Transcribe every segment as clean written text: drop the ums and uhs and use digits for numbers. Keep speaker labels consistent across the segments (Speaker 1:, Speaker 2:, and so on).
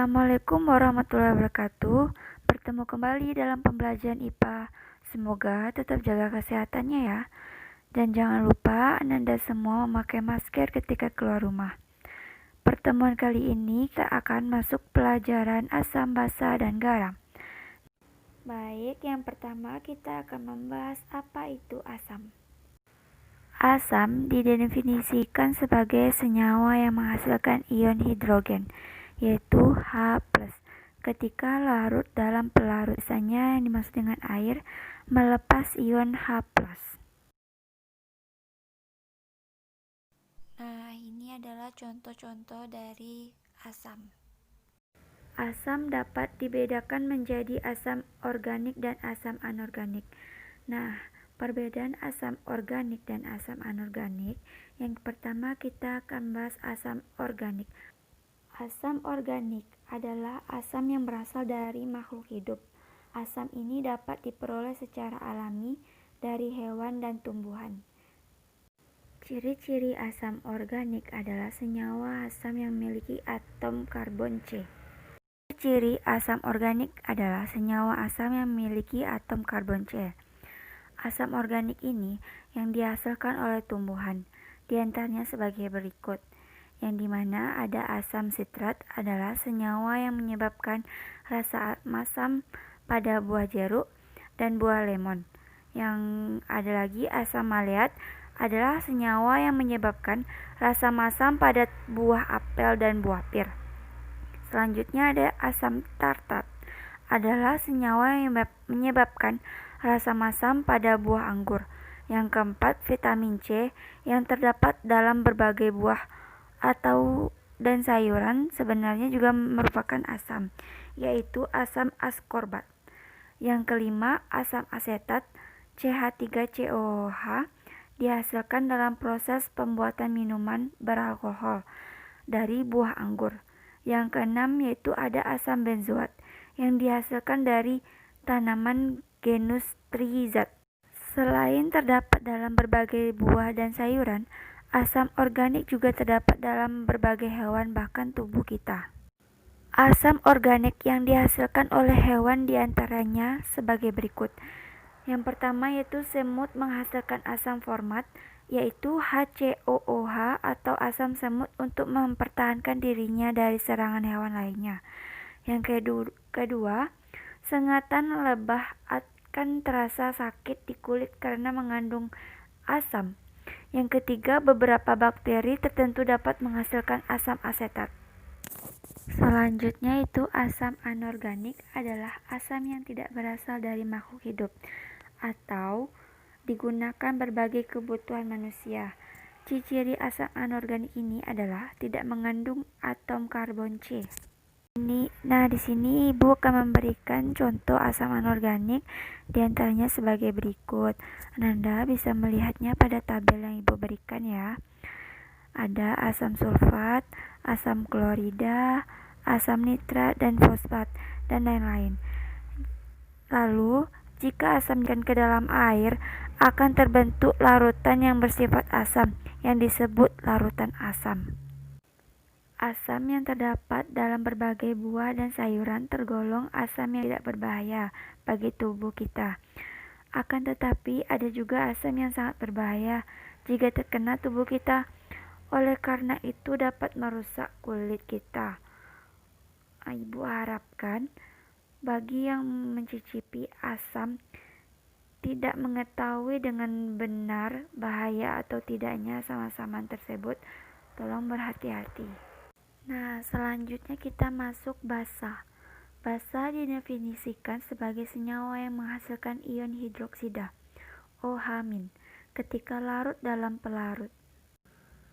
Speaker 1: Assalamualaikum warahmatullahi wabarakatuh. Bertemu kembali dalam pembelajaran IPA. Semoga tetap jaga kesehatannya ya. Dan jangan lupa Anda semua memakai masker ketika keluar rumah. Pertemuan kali ini kita akan masuk pelajaran asam, basa, dan garam. Baik, yang pertama kita akan membahas apa itu asam. Asam didefinisikan sebagai senyawa yang menghasilkan ion hidrogen, yaitu H+. Ketika larut dalam pelarut, biasanya yang dimaksud dengan air, melepas ion H+. Nah, ini adalah contoh-contoh dari asam. Asam dapat dibedakan menjadi asam organik dan asam anorganik. Nah, perbedaan asam organik dan asam anorganik, yang pertama kita akan bahas asam organik. Asam organik adalah asam yang berasal dari makhluk hidup. Asam ini dapat diperoleh secara alami dari hewan dan tumbuhan. Ciri-ciri asam organik adalah senyawa asam yang memiliki atom karbon C. Ciri asam organik adalah senyawa asam yang memiliki atom karbon C. Asam organik ini yang dihasilkan oleh tumbuhan, diantaranya sebagai berikut, yang dimana ada asam sitrat adalah senyawa yang menyebabkan rasa masam pada buah jeruk dan buah lemon. Yang ada lagi asam maleat adalah senyawa yang menyebabkan rasa masam pada buah apel dan buah pir. Selanjutnya ada asam tartar, adalah senyawa yang menyebabkan rasa masam pada buah anggur. Yang keempat, vitamin C yang terdapat dalam berbagai buah dan sayuran sebenarnya juga merupakan asam, yaitu asam askorbat. Yang kelima, asam asetat CH3COOH dihasilkan dalam proses pembuatan minuman beralkohol dari buah anggur. Yang keenam yaitu ada asam benzoat yang dihasilkan dari tanaman genus triizat. Selain terdapat dalam berbagai buah dan sayuran, asam organik juga terdapat dalam berbagai hewan bahkan tubuh kita. Asam organik yang dihasilkan oleh hewan diantaranya sebagai berikut. Yang pertama yaitu semut menghasilkan asam format, yaitu HCOOH atau asam semut untuk mempertahankan dirinya dari serangan hewan lainnya. Yang kedua, sengatan lebah akan terasa sakit di kulit karena mengandung asam. Yang ketiga, beberapa bakteri tertentu dapat menghasilkan asam asetat. Selanjutnya itu asam anorganik adalah asam yang tidak berasal dari makhluk hidup atau digunakan berbagai kebutuhan manusia. Ciri asam anorganik ini adalah tidak mengandung atom karbon C. Di sini Ibu akan memberikan contoh asam anorganik diantaranya sebagai berikut. Anda bisa melihatnya pada tabel yang Ibu berikan ya. Ada asam sulfat, asam klorida, asam nitrat dan fosfat dan lain-lain. Lalu, jika asam dimasukkan ke dalam air, akan terbentuk larutan yang bersifat asam yang disebut larutan asam. Asam yang terdapat dalam berbagai buah dan sayuran tergolong asam yang tidak berbahaya bagi tubuh kita. Akan tetapi ada juga asam yang sangat berbahaya jika terkena tubuh kita. Oleh karena itu dapat merusak kulit kita. Ibu harapkan bagi yang mencicipi asam tidak mengetahui dengan benar bahaya atau tidaknya asam-asaman tersebut, tolong berhati-hati. Nah, selanjutnya kita masuk basa. Basa didefinisikan sebagai senyawa yang menghasilkan ion hidroksida, OH- ketika larut dalam pelarut.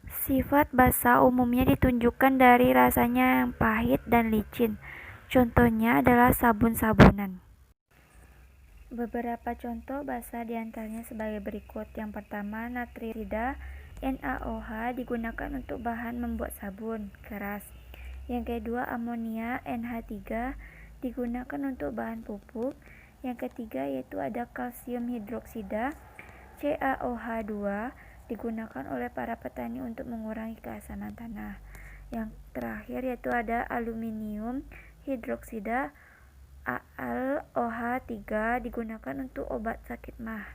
Speaker 1: Sifat basa umumnya ditunjukkan dari rasanya yang pahit dan licin. Contohnya adalah sabun-sabunan. Beberapa contoh basa diantaranya sebagai berikut. Yang pertama, natriida NaOH digunakan untuk bahan membuat sabun keras. Yang kedua, amonia NH3 digunakan untuk bahan pupuk. Yang ketiga yaitu ada kalsium hidroksida CaOH2 digunakan oleh para petani untuk mengurangi keasaman tanah. Yang terakhir yaitu ada aluminium hidroksida AlOH3 digunakan untuk obat sakit mah.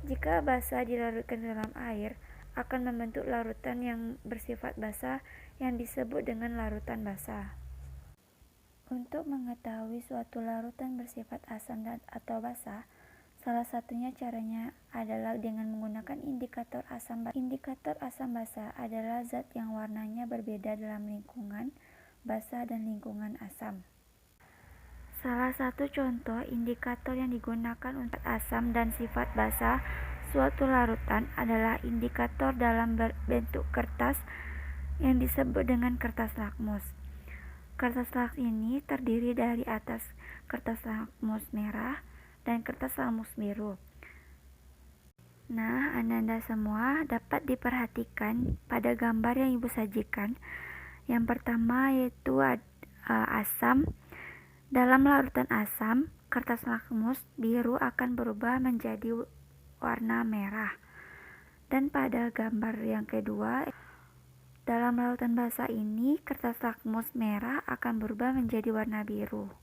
Speaker 1: Jika basa dilarutkan dalam air, akan membentuk larutan yang bersifat basa yang disebut dengan larutan basa. Untuk mengetahui suatu larutan bersifat asam atau basa, salah satunya caranya adalah dengan menggunakan indikator asam basa. Indikator asam basa adalah zat yang warnanya berbeda dalam lingkungan basa dan lingkungan asam. Salah satu contoh indikator yang digunakan untuk asam dan sifat basa suatu larutan adalah indikator dalam bentuk kertas yang disebut dengan kertas lakmus. Kertas lakmus ini terdiri dari atas kertas lakmus merah dan kertas lakmus biru. Nah, Ananda semua dapat diperhatikan pada gambar yang Ibu sajikan. Yang pertama yaitu asam. Dalam larutan asam, kertas lakmus biru akan berubah menjadi warna merah. Dan pada gambar yang kedua, dalam larutan basa ini, kertas lakmus merah akan berubah menjadi warna biru.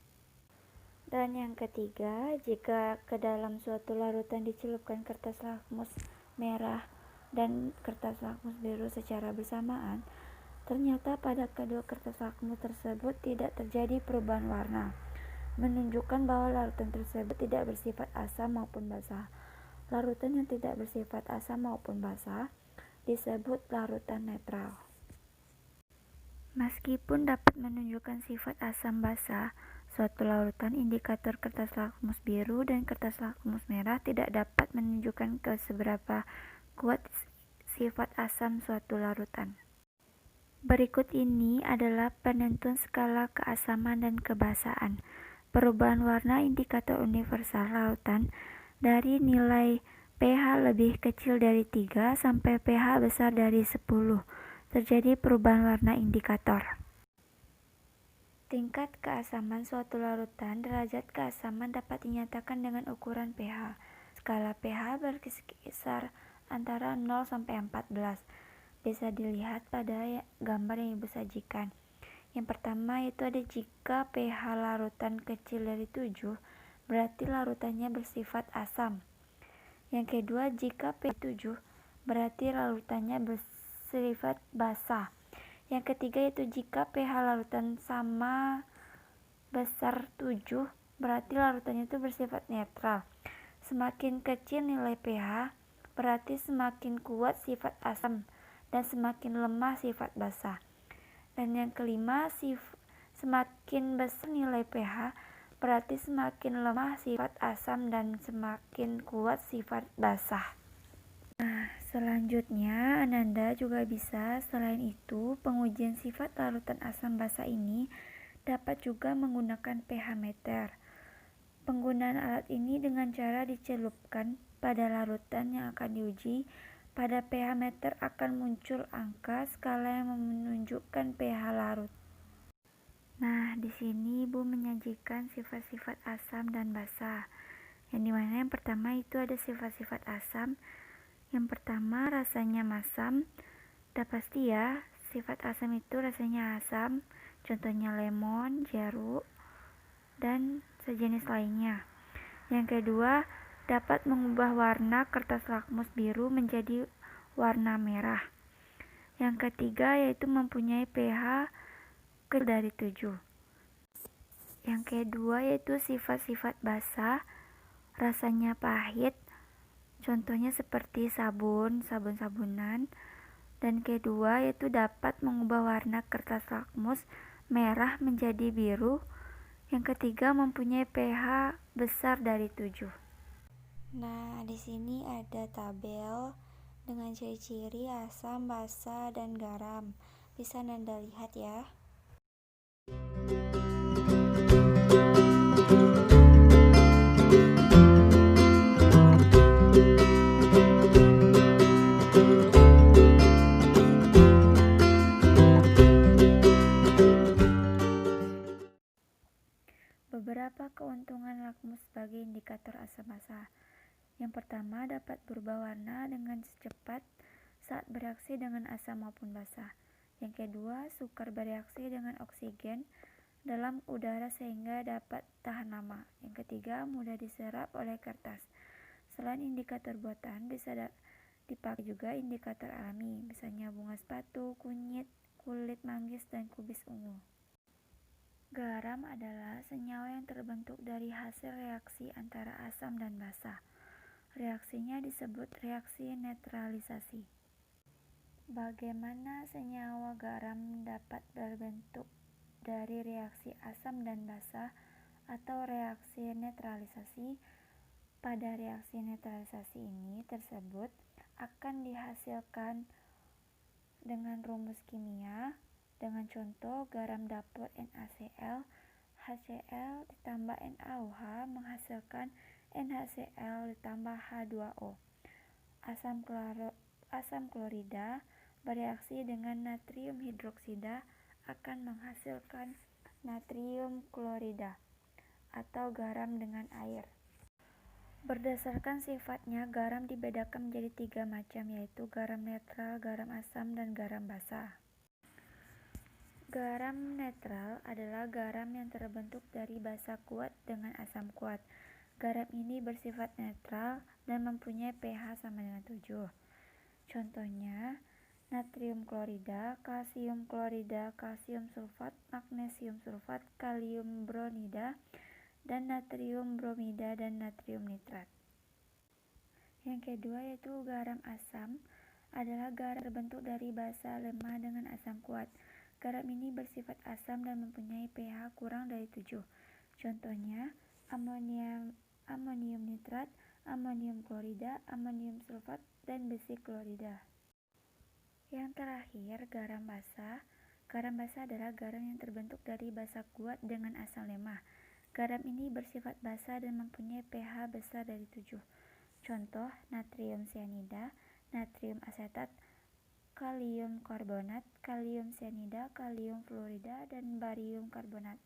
Speaker 1: Dan yang ketiga, jika ke dalam suatu larutan dicelupkan kertas lakmus merah dan kertas lakmus biru secara bersamaan, ternyata pada kedua kertas lakmus tersebut tidak terjadi perubahan warna, menunjukkan bahwa larutan tersebut tidak bersifat asam maupun basa. Larutan yang tidak bersifat asam maupun basa disebut larutan netral. Meskipun dapat menunjukkan sifat asam basa, suatu larutan indikator kertas lakmus biru dan kertas lakmus merah tidak dapat menunjukkan seberapa kuat sifat asam suatu larutan. Berikut ini adalah penentuan skala keasaman dan kebasaan. Perubahan warna indikator universal larutan dari nilai pH lebih kecil dari 3 sampai pH besar dari 10. Terjadi perubahan warna indikator. Tingkat keasaman suatu larutan. Derajat keasaman dapat dinyatakan dengan ukuran pH. Skala pH berkisar antara 0 sampai 14. Bisa dilihat pada gambar yang Ibu sajikan. Yang pertama yaitu ada jika pH larutan kecil dari 7, berarti larutannya bersifat asam. Yang kedua, jika pH 7, berarti larutannya bersifat basa. Yang ketiga yaitu jika pH larutan sama besar 7, berarti larutannya itu bersifat netral. Semakin kecil nilai pH, berarti semakin kuat sifat asam dan semakin lemah sifat basa. Dan yang kelima, semakin besar nilai pH, berarti semakin lemah sifat asam dan semakin kuat sifat basa. Nah, selanjutnya Ananda juga bisa selain itu pengujian sifat larutan asam basa ini dapat juga menggunakan pH meter. Penggunaan alat ini dengan cara dicelupkan pada larutan yang akan diuji. Pada pH meter akan muncul angka skala yang menunjukkan pH larut. Nah, di sini Ibu menyajikan sifat-sifat asam dan basa. Yang dimana yang pertama itu ada sifat-sifat asam. Yang pertama rasanya masam. Udah pasti ya, sifat asam itu rasanya asam. Contohnya lemon, jeruk, dan sejenis lainnya. Yang kedua, dapat mengubah warna kertas lakmus biru menjadi warna merah. Yang ketiga yaitu mempunyai pH kecil dari 7. Yang kedua yaitu sifat-sifat basa, rasanya pahit, contohnya seperti sabun-sabunan. Dan kedua yaitu dapat mengubah warna kertas lakmus merah menjadi biru. Yang ketiga mempunyai pH besar dari 7. Nah, di sini ada tabel dengan ciri-ciri asam, basa, dan garam. Bisa Anda lihat ya. Beberapa keuntungan lakmus sebagai indikator asam basa. Yang pertama, dapat berubah warna dengan cepat saat bereaksi dengan asam maupun basa. Yang kedua, sukar bereaksi dengan oksigen dalam udara sehingga dapat tahan lama. Yang ketiga, mudah diserap oleh kertas. Selain indikator buatan, bisa dipakai juga indikator alami, misalnya bunga sepatu, kunyit, kulit manggis, dan kubis ungu. Garam adalah senyawa yang terbentuk dari hasil reaksi antara asam dan basa. Reaksinya disebut reaksi netralisasi. Bagaimana senyawa garam dapat berbentuk dari reaksi asam dan basa atau reaksi netralisasi? Pada reaksi netralisasi ini tersebut akan dihasilkan dengan rumus kimia dengan contoh garam dapur NaCl, HCl ditambah NaOH menghasilkan NaCl ditambah H2O. Asam klorida bereaksi dengan natrium hidroksida akan menghasilkan natrium klorida atau garam dengan air. Berdasarkan sifatnya, garam dibedakan menjadi 3 macam, yaitu garam netral, garam asam, dan garam basa. Garam netral adalah garam yang terbentuk dari basa kuat dengan asam kuat. Garam ini bersifat netral dan mempunyai pH sama dengan 7. Contohnya, natrium klorida, kalsium klorida, kalsium sulfat, magnesium sulfat, kalium bronida, dan natrium bromida dan natrium nitrat. Yang kedua yaitu garam asam adalah garam terbentuk dari basa lemah dengan asam kuat. Garam ini bersifat asam dan mempunyai pH kurang dari 7. Contohnya amonium nitrat, amonium klorida, amonium sulfat, dan besi klorida. Yang terakhir, garam basa. Garam basa adalah garam yang terbentuk dari basa kuat dengan asam lemah. Garam ini bersifat basa dan mempunyai pH besar dari 7. Contoh, natrium cyanida, natrium asetat, kalium karbonat, kalium cyanida, kalium fluorida, dan barium karbonat.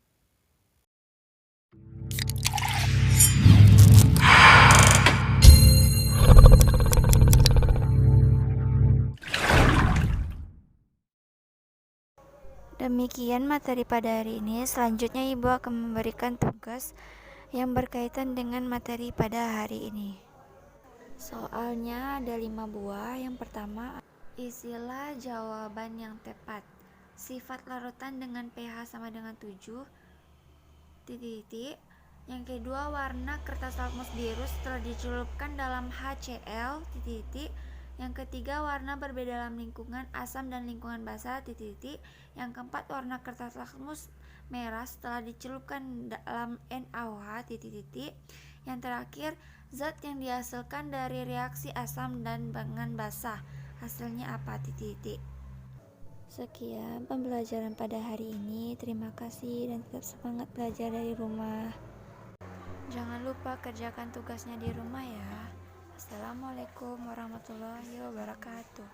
Speaker 1: Demikian materi pada hari ini. Selanjutnya Ibu akan memberikan tugas yang berkaitan dengan materi pada hari ini. Soalnya ada 5 buah. Yang pertama, isilah jawaban yang tepat. Sifat larutan dengan pH sama dengan 7. Yang kedua, warna kertas lakmus biru setelah dicelupkan dalam HCl. Yang ketiga, warna berbeda dalam lingkungan asam dan lingkungan basa. Yang keempat, warna kertas lakmus merah setelah dicelupkan dalam NaOH. Yang terakhir, zat yang dihasilkan dari reaksi asam dan dengan basa. Hasilnya apa? Sekian pembelajaran pada hari ini. Terima kasih dan tetap semangat belajar dari rumah. Jangan lupa kerjakan tugasnya di rumah ya. Assalamualaikum warahmatullahi wabarakatuh.